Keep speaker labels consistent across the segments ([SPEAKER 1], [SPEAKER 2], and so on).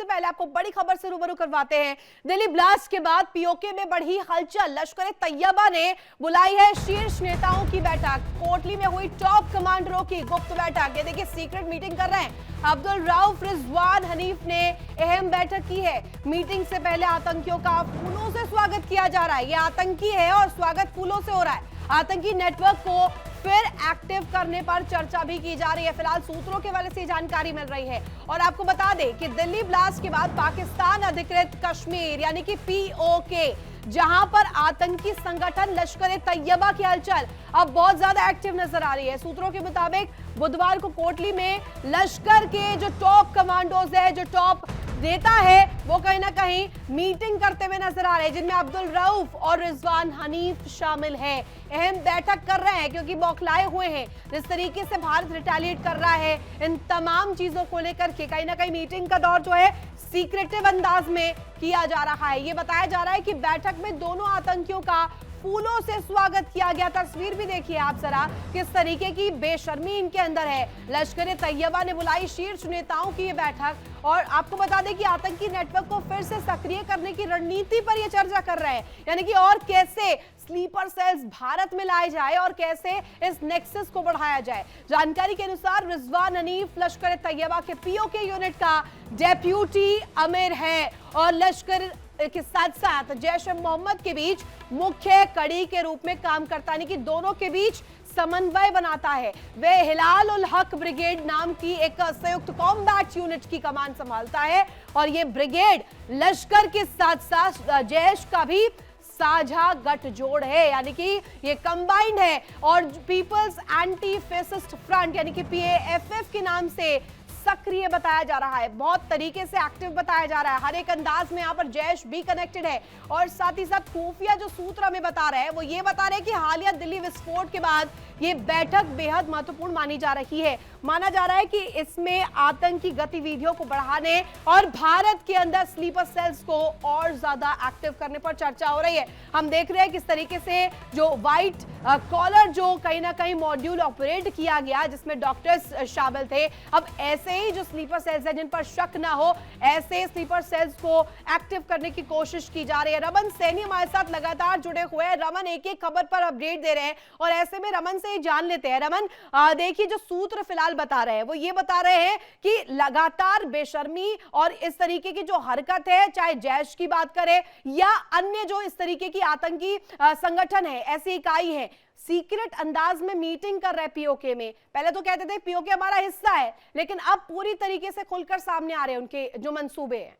[SPEAKER 1] सबसे पहले आपको बड़ी खबर से रूबरू करवाते हैं। दिल्ली ब्लास्ट के बाद पीओके में बढ़ी हलचल। लश्कर तैयबा ने बुलाई है शीर्ष नेताओं की बैठक। कोटली में हुई टॉप कमांडरों की गुप्त बैठक। ये देखिए सीक्रेट मीटिंग कर रहे हैं। अब्दुल रऊफ रिजवान हनीफ ने अहम बैठक की है। मीटिंग से पहले आतंकियों का फूलों से स्वागत किया जा रहा है। ये आतंकी है और स्वागत फूलों से हो रहा है। आतंकी नेटवर्क को फिर एक्टिव करने पर चर्चा भी की जा रही है। फिलहाल सूत्रों के हवाले से जानकारी मिल रही है। और आपको बता दें कि दिल्ली ब्लास्ट के बाद पाकिस्तान अधिकृत कश्मीर यानी कि पीओके, जहां पर आतंकी संगठन लश्कर तैयबा की हलचल अब बहुत ज्यादा एक्टिव नजर आ रही है। सूत्रों के मुताबिक बुधवार को कोटली में लश्कर के जो टॉप कमांडोज है, जो टॉप नेता है, वो कहीं ना कहीं मीटिंग करते हुए नजर आ रहे हैं, जिनमें अब्दुल रऊफ और रिजवान हनीफ शामिल है। अहम बैठक कर रहे हैं क्योंकि बौखलाए हुए हैं जिस तरीके से भारत रिटेलिएट कर रहा है। इन तमाम चीजों को लेकर के कहीं ना कहीं मीटिंग का दौर जो है सीक्रेटिव अंदाज में किया जा रहा है। ये बताया जा रहा है कि बैठक में दोनों आतंकियों का फूलों से स्वागत किया गया। तस्वीर भी देखिए आप जरा, किस तरीके की बेशर्मी इनके अंदर है। लश्कर तैयबा ने बुलाई शीर्ष नेताओं की ये बैठक और आपको बता दें कि आतंकी नेटवर्क को फिर से सक्रिय करने की रणनीति पर ये चर्चा कर रहे हैं, यानी कि और कैसे स्लीपर सेल्स भारत में लाए जाए और कैसे इस नेक्सस को बढ़ाया जाए। जानकारी के अनुसार रिजवान हनीफ लश्कर तैयबा के पीओके यूनिट का डेप्यूटी अमीर है और लश्कर के साथ साथ जैश ए मोहम्मद के बीच मुख्य कड़ी के रूप में काम करता, यानी कि दोनों के बीच समन्वय बनाता है। वे हिलाल उल हक ब्रिगेड नाम की एक संयुक्त कॉम्बैट यूनिट की कमान संभालता है और ये ब्रिगेड लश्कर के साथ साथ जैश का भी साझा गठजोड़ है, यानी कि ये कंबाइंड है। और पीपल्स एंटी फेसिस्ट फ्रंट यानी कि पीएएफएफ के नाम से सक्रिय बताया जा रहा है, बहुत तरीके से एक्टिव बताया जा रहा है। हर एक अंदाज में यहाँ पर जैश भी कनेक्टेड है और साथ ही साथ खुफिया जो सूत्र हमें बता रहे हैं वो ये बता रहे हैं कि हालिया दिल्ली विस्फोट के बाद ये बैठक बेहद महत्वपूर्ण मानी जा रही है। माना जा रहा है कि इसमें आतंकी गतिविधियों को बढ़ाने और भारत के अंदर स्लीपर सेल्स को और ज्यादा एक्टिव करने पर चर्चा हो रही है। हम देख रहे हैं किस तरीके से जो व्हाइट कॉलर जो कहीं ना कहीं मॉड्यूल ऑपरेट किया गया जिसमें डॉक्टर्स शामिल थे, अब ऐसे ही जो स्लीपर सेल्स है जिन पर शक ना हो, ऐसे स्लीपर सेल्स को एक्टिव करने की कोशिश की जा रही है। रमन सैनी हमारे साथ लगातार जुड़े हुए हैं। रमन एक एक खबर पर अपडेट दे रहे हैं और ऐसे में रमन से जान लेते हैं। रमन, देखिए जो सूत्र फिलहाल बता रहे हैं वो ये बता रहे हैं कि लगातार बेशर्मी और इस तरीके की जो हरकत है, चाहे जैश की बात करें या अन्य जो इस तरीके की आतंकी संगठन है, ऐसी इकाई है, सीक्रेट अंदाज में मीटिंग कर रहे पीओके में। पहले तो कहते थे पीओके हमारा हिस्सा है, लेकिन अब पूरी तरीके से खुलकर सामने आ रहे हैं उनके जो मंसूबे हैं।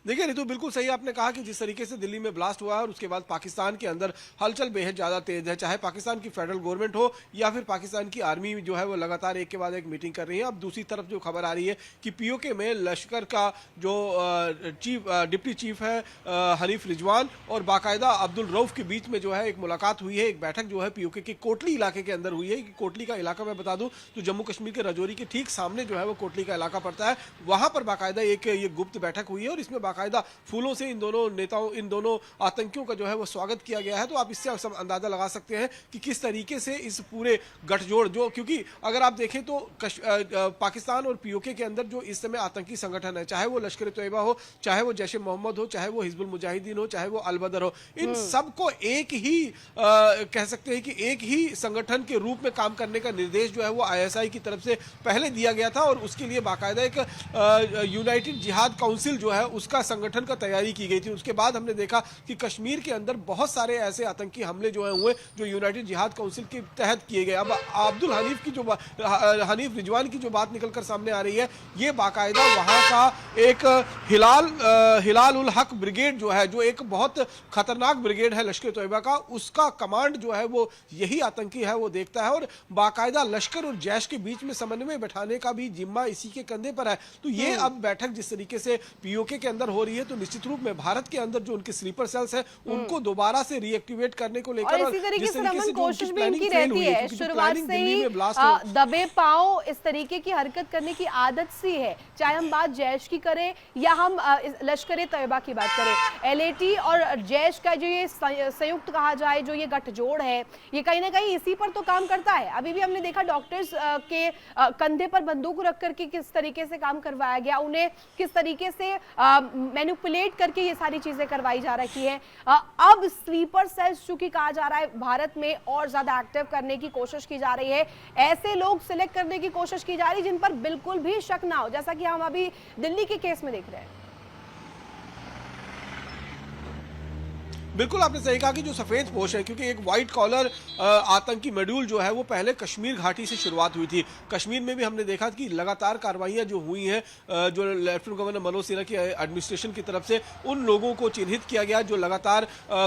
[SPEAKER 2] देखिए रितु, बिल्कुल सही आपने कहा कि जिस तरीके से दिल्ली में ब्लास्ट हुआ है और उसके बाद पाकिस्तान के अंदर हलचल बेहद ज्यादा तेज है, चाहे पाकिस्तान की फेडरल गवर्नमेंट हो या फिर पाकिस्तान की आर्मी जो है वो लगातार एक के बाद एक मीटिंग कर रही है। अब दूसरी तरफ जो खबर आ रही है कि पीओके में लश्कर का जो डिप्टी चीफ है हनीफ रिजवान और बाकायदा अब्दुल रऊफ के बीच में जो है एक मुलाकात हुई है। एक बैठक जो है पीओके के कोटली इलाके के अंदर हुई है। कोटली का इलाका मैं बता दूं तो जम्मू कश्मीर के राजौरी के ठीक सामने जो है वो कोटली का इलाका पड़ता है। वहां पर बाकायदा एक ये गुप्त बैठक हुई है और इसमें बाकायदा फूलों से इन दोनों नेताओं, इन दोनों आतंकियों का जो है वो स्वागत किया गया है। तो आप इससे सब अंदाजा लगा सकते हैं कि किस तरीके से इस पूरे गठजोड़ जो, क्योंकि अगर आप देखें तो पाकिस्तान और पीओके के अंदर जो इस समय आतंकी संगठन है, चाहे वो लश्कर तैयबा हो, चाहे वो जैश ए मोहम्मद हो, चाहे वो हिजबुल मुजाहिदीन हो, चाहे वो अल बदर हो, इन सबको एक ही कह सकते हैं कि एक ही संगठन के रूप में काम करने का निर्देश जो है वो आईएसआई की तरफ से पहले दिया गया था और उसके लिए बाकायदा एक यूनाइटेड जिहाद काउंसिल जो है उसका संगठन का तैयारी की गई थी। उसके बाद हमने देखा कि कश्मीर के अंदर बहुत सारे ऐसे आतंकी हमले जो हुए जो यूनाइटेड जिहाद काउंसिल के तहत किए गए। अब अब्दुल हनीफ की जो हनीफ रिजवान की जो बात निकलकर सामने आ रही है, ये बाकायदा वहां का एक हिलाल उल हक ब्रिगेड जो है, जो एक बहुत खतरनाक ब्रिगेड है लश्कर तैयबा का, उसका कमांड जो है वो यही आतंकी है वो देखता है और बाकायदा लश्कर और जैश के बीच में समन्वय बैठाने का भी जिम्मा इसी के कंधे पर है। तो ये अब बैठक जिस तरीके से पीओके के अंदर अंदर हो रही है, तो निश्चित रूप में भारत के अंदर जो उनके स्लीपर सेल्स है उनको दोबारा से रीएक्टिवेट करने को लेकर
[SPEAKER 1] और इसी तरीके से रमन कोशिश भी इनकी रहती है शुरुआत से ही दबे पांव इस तरीके की हरकत करने की आदत सी है, चाहे हम बात जैश की करें या हम लश्कर तैयबा की बात करें। एलएटी और जैश का जो ये संयुक्त कहा जाए, जो ये गठजोड़ है, ये कहीं ना कहीं इसी पर तो काम करता है। अभी भी हमने देखा डॉक्टर्स के कंधे पर बंदूक रख करके किस तरीके से काम करवाया गया, उन्हें किस तरीके से मैनिपुलेट करके ये सारी चीजें करवाई जा रही है। अब स्लीपर सेल्स चूंकि कहा जा रहा है भारत में और ज्यादा एक्टिव करने की कोशिश की जा रही है, ऐसे लोग सिलेक्ट करने की कोशिश की जा रही है जिन पर बिल्कुल भी शक ना हो, जैसा कि हम अभी दिल्ली के केस में देख रहे हैं।
[SPEAKER 2] बिल्कुल आपने सही कहा कि जो सफेद पोश है, क्योंकि एक व्हाइट कॉलर आतंकी मॉड्यूल जो है वो पहले कश्मीर घाटी से शुरुआत हुई थी। कश्मीर में भी हमने देखा कि लगातार कार्रवाइयां जो हुई हैं, जो लेफ्टिनेंट गवर्नर मनोज सिन्हा की एडमिनिस्ट्रेशन की तरफ से उन लोगों को चिन्हित किया गया जो लगातार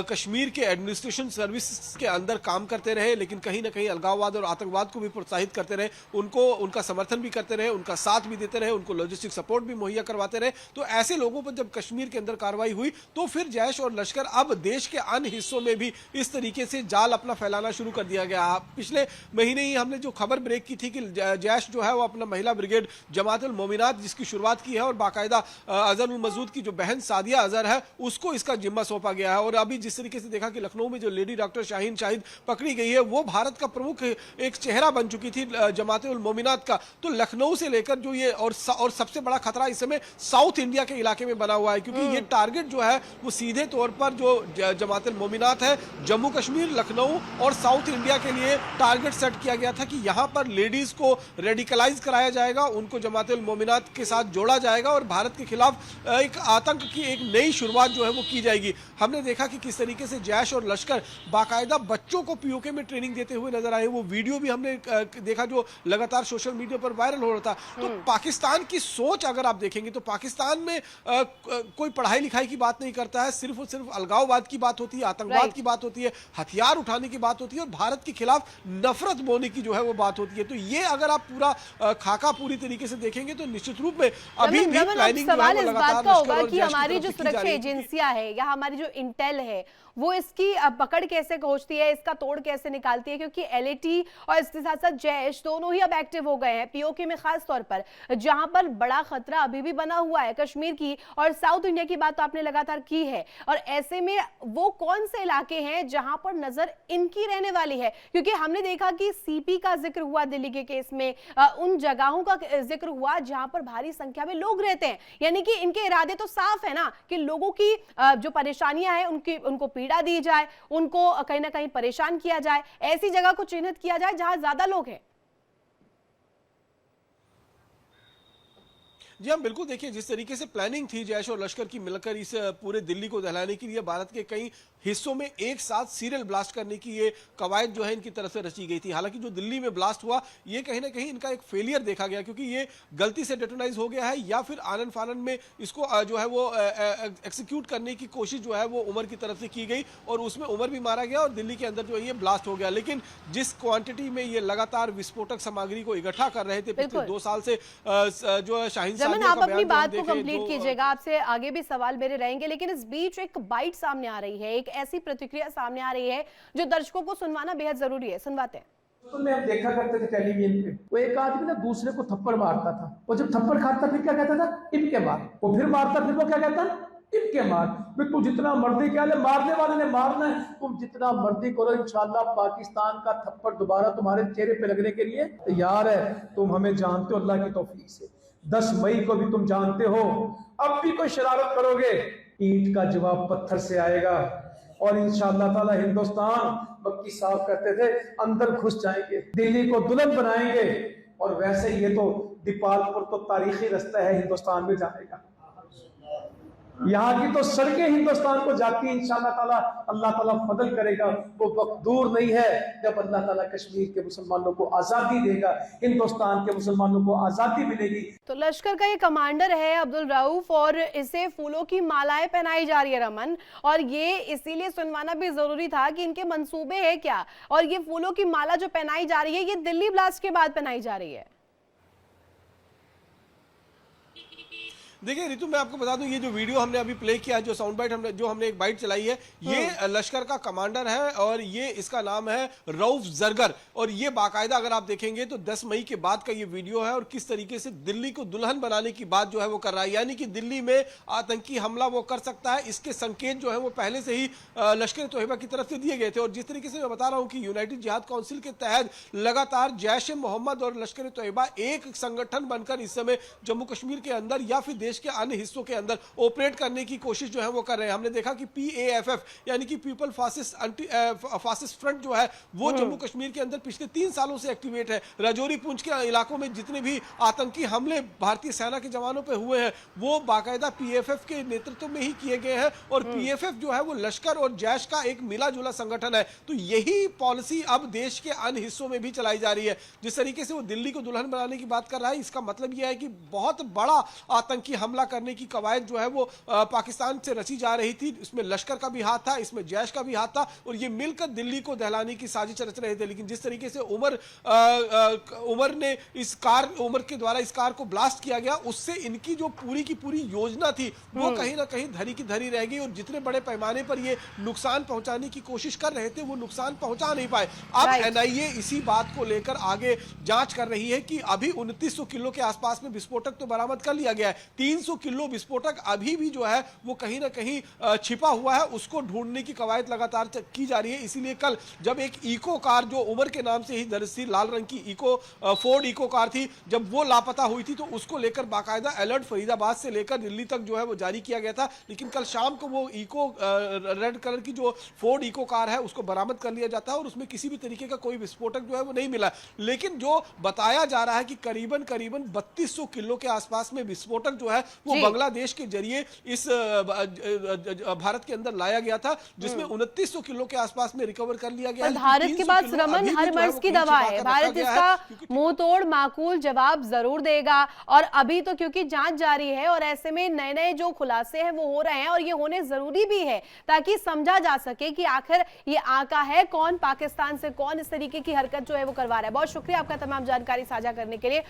[SPEAKER 2] कश्मीर के एडमिनिस्ट्रेशन सर्विस के अंदर काम करते रहे, लेकिन कहीं ना कहीं अलगाववाद और आतंकवाद को भी प्रोत्साहित करते रहे, उनका समर्थन भी करते रहे, उनका साथ भी देते रहे, उनको लॉजिस्टिक सपोर्ट भी मुहैया करवाते रहे। तो ऐसे लोगों पर जब कश्मीर के अंदर कार्रवाई हुई तो फिर जैश और लश्कर अब देश के अन्य हिस्सों में भी इस तरीके से जाल अपना फैलाना शुरू कर दिया गया। पिछले महीने ही हमने जो खबर ब्रेक की थी कि जैश जो है वो अपना महिला ब्रिगेड जमात उल मोमिनात जिसकी शुरुआत की है और बाकायदा अजहर उल मसूद की जो बहन सादिया अजहर है उसको इसका जिम्मा सौंपा गया है। और अभी जिस तरीके से देखा कि लखनऊ में जो लेडी डॉक्टर शाहीन शाहिद पकड़ी गई है वो भारत का प्रमुख एक चेहरा बन चुकी थी जमात उल मोमिनात का। तो लखनऊ से लेकर जो ये और सबसे बड़ा खतरा इस समय साउथ इंडिया के इलाके में बना हुआ है, क्योंकि ये टारगेट जो है वो सीधे तौर पर जो जमात उल मोमिनात है, जम्मू कश्मीर, लखनऊ और साउथ इंडिया के लिए टारगेट सेट किया गया था कि यहां पर लेडीज को रेडिकलाइज कराया जाएगा, उनको जमात उल मोमिनात के साथ जोड़ा जाएगा और भारत के खिलाफ एक आतंक की एक नई शुरुआत जो है वो की जाएगी। हमने देखा कि किस तरीके से जैश और लश्कर बाकायदा बच्चों को पीओके में ट्रेनिंग देते हुए नजर आए। वो वीडियो भी हमने देखा जो लगातार सोशल मीडिया पर वायरल हो रहा था। तो पाकिस्तान की सोच अगर आप देखेंगे तो पाकिस्तान में कोई पढ़ाई लिखाई की बात नहीं करता है, सिर्फ और सिर्फ अलगाववाद की बात होती है, आतंकवाद की बात होती है, हथियार उठाने की बात होती है और भारत के खिलाफ नफरत बोने की जो है वो बात होती है। तो ये अगर आप पूरा खाका पूरी तरीके से देखेंगे तो निश्चित रूप में अभी भी प्लानिंग
[SPEAKER 1] सवाल इस बात का होगा कि हमारी जो सुरक्षा एजेंसियां है या हमारी जो इंटेल है वो इसकी पकड़ कैसे खोजती है, इसका तोड़ कैसे निकालती है, क्योंकि एलएटी और इसके साथ साथ जैश दोनों ही अब एक्टिव हो गए हैं पीओके में, खास तौर पर जहां पर बड़ा खतरा अभी भी बना हुआ है कश्मीर की और साउथ इंडिया की बात तो आपने लगातार की है। और ऐसे में वो कौन से इलाके हैं जहां पर नजर इनकी रहने वाली है, क्योंकि हमने देखा कि सीपी का जिक्र हुआ दिल्ली के केस में, उन जगहों का जिक्र हुआ जहां पर भारी संख्या में लोग रहते हैं, यानी कि इनके इरादे तो साफ है ना कि लोगों की जो परेशानियां हैं उनको पीड़ा दी जाए, उनको कहीं ना कहीं परेशान किया जाए, ऐसी जगह को चिन्हित किया जाए जहां ज्यादा लोग हैं।
[SPEAKER 2] जी हाँ, बिल्कुल। देखिए जिस तरीके से प्लानिंग थी जैश और लश्कर की मिलकर इस पूरे दिल्ली को दहलाने के लिए भारत के कई हिस्सों में एक साथ सीरियल ब्लास्ट करने की ये कवायद जो है इनकी तरफ से रची गई थी। हालांकि जो दिल्ली में ब्लास्ट हुआ ये कहीं ना कहीं इनका एक फेलियर देखा गया, क्योंकि ये गलती से डेटोनाइज हो गया है या फिर आनन फानन में इसको जो है वो एक्सिक्यूट करने की कोशिश जो है वो उमर की तरफ से की गई और उसमें उमर भी मारा गया और दिल्ली के अंदर जो है ये ब्लास्ट हो गया। लेकिन जिस क्वांटिटी में ये लगातार विस्फोटक सामग्री को इकट्ठा कर रहे थे पिछले 2 साल से जो शाहीन
[SPEAKER 1] आप अपनी बात को कंप्लीट कीजिएगा, आपसे आगे भी सवाल मेरे रहेंगे, लेकिन इस बीच एक बाइट सामने आ रही है, एक ऐसी प्रतिक्रिया सामने आ रही है जो दर्शकों को सुनवाना बेहद जरूरी है। सुनवाते हैं।
[SPEAKER 3] तो मैं हम देखा करते थे टेलीविजन पे, वो एक आदमी ना दूसरे को थप्पड़ मारता था, वो जब थप्पड़ खाता फिर क्या कहता था, इनके मार, वो फिर मारता फिर वो क्या कहता, इनके मार। फिर तू जितना मर्जी क्या ले, मारने वाले ने मारना है, तुम जितना मर्जी करो, इंशाल्लाह पाकिस्तान का थप्पड़ दोबारा तुम्हारे चेहरे पे लगने के लिए तैयार है। तुम हमें जानते हो अल्लाह की तौफीक से, 10 मई को भी तुम जानते हो, अब भी कोई शरारत करोगे ईंट का जवाब पत्थर से आएगा और इंशाअल्लाह ताला हिंदुस्तान मक्की साफ करते थे अंदर घुस जाएंगे, दिल्ली को दुल्हन बनाएंगे। और वैसे ये तो दीपालपुर तो तारीखी रास्ता है हिंदुस्तान में जाने का, यहाँ की तो सड़कें हिंदुस्तान को जाती है। इंशाअल्लाह ताला अल्लाह ताला फजल करेगा, वो वक्त दूर नहीं है जब अल्लाह ताला कश्मीर के मुसलमानों को आजादी देगा, हिंदुस्तान के मुसलमानों को आजादी मिलेगी।
[SPEAKER 1] तो लश्कर का ये कमांडर है अब्दुल रऊफ और इसे फूलों की मालाएं पहनाई जा रही है रमन, और ये इसीलिए सुनवाना भी जरूरी था कि इनके मंसूबे है क्या, और ये फूलों की माला जो पहनाई जा रही है ये दिल्ली ब्लास्ट के बाद पहनाई जा रही है।
[SPEAKER 2] देखिए रितु, मैं आपको बता दूं, ये जो वीडियो हमने अभी प्ले किया है, जो साउंड बाइट हमने एक बाइट चलाई है, ये लश्कर का कमांडर है और ये इसका नाम है रऊफ जरगर। और ये बाकायदा अगर आप देखेंगे तो 10 मई के बाद का ये वीडियो है और किस तरीके से दिल्ली को दुल्हन बनाने की बात जो है वो कर रहा है, यानी कि दिल्ली में आतंकी हमला वो कर सकता है, इसके संकेत जो है वो पहले से ही लश्कर तोयबा की तरफ से दिए गए थे। और जिस तरीके से मैं बता रहा हूं कि यूनाइटेड जिहाद काउंसिल के तहत लगातार जैश ए मोहम्मद और लश्कर तोयबा एक संगठन बनकर इस समय जम्मू कश्मीर के अंदर या फिर देश के अन्य हिस्सों के अंदर ऑपरेट करने की कोशिश जो है वो कर रहे हैं। हमने देखा कि PAFF यानी कि पीपल फासिस्ट फ्रंट जो है वो जम्मू कश्मीर के अंदर पिछले 3 सालों से एक्टिवेट है। राजौरी पुंछ के इलाकों में जितने भी आतंकी हमले भारतीय सेना के जवानों पर हुए हैं वो बाकायदा PFF के नेतृत्व में ही किए गए हैं। और PFF जो है वो लश्कर और जैश का एक मिला जुला संगठन है। तो यही पॉलिसी अब देश के अन्य हिस्सों में भी चलाई जा रही है। जिस तरीके से वो दिल्ली को दुल्हन बनाने की बात कर रहा है, इसका मतलब यह है कि बहुत बड़ा आतंकी हमला करने की कवायद जो है वो पाकिस्तान से रची जा रही थी। इसमें लश्कर का भी हाथ था, इसमें जैश का भी हाथ था और ये मिलकर दिल्ली को दहलाने की साजिश रच रहे थे। लेकिन जिस तरीके से उमर ने उमर के द्वारा इस कार को ब्लास्ट किया गया, उससे इनकी जो पूरी की पूरी योजना थी वो कहीं ना कहीं धरी की धरी रह गई और जितने बड़े पैमाने पर ये नुकसान पहुंचाने की कोशिश कर रहे थे वो नुकसान पहुंचा नहीं पाए। अब NIA इसी बात को लेकर आगे जांच कर रही है कि अभी 2900 किलो के आसपास में विस्फोटक तो बरामद कर लिया गया है, 300 किलो विस्फोटक अभी भी जो है वो कहीं ना कहीं छिपा हुआ है, उसको ढूंढने की कवायद लगातार की जा रही है। इसीलिए कल जब एक इको कार जो उमर के नाम से ही दर्ज थी, लाल रंग की फोर्ड इको कार थी, जब वो लापता हुई थी तो उसको लेकर बाकायदा अलर्ट फरीदाबाद से लेकर दिल्ली तक जो है वो जारी किया गया था। लेकिन कल शाम को वो रेड कलर की जो फोर्ड इको कार है उसको बरामद कर लिया जाता है और उसमें किसी भी तरीके का कोई विस्फोटक जो है वो नहीं मिला। लेकिन जो बताया जा रहा है कि करीबन 3200 किलो के आसपास में विस्फोटक जो है वो बांग्लादेश के जरिए इस भारत के अंदर लाया गया था, जिसमें 2900 किलो के आसपास में रिकवर कर लिया गया।
[SPEAKER 1] भारत के पास रमन हर मर्ज की दवा है, भारत इसका मुंह तोड़ माकूल जवाब जरूर देगा। और अभी तो क्योंकि जांच जारी है और ऐसे में नए नए जो खुलासे हैं वो हो रहे हैं और ये होने जरूरी भी है ताकि समझा जा सके कि आखिर ये आका है कौन, पाकिस्तान से कौन इस तरीके की हरकत जो है वो करवा रहा है। बहुत शुक्रिया आपका तमाम जानकारी साझा करने के लिए।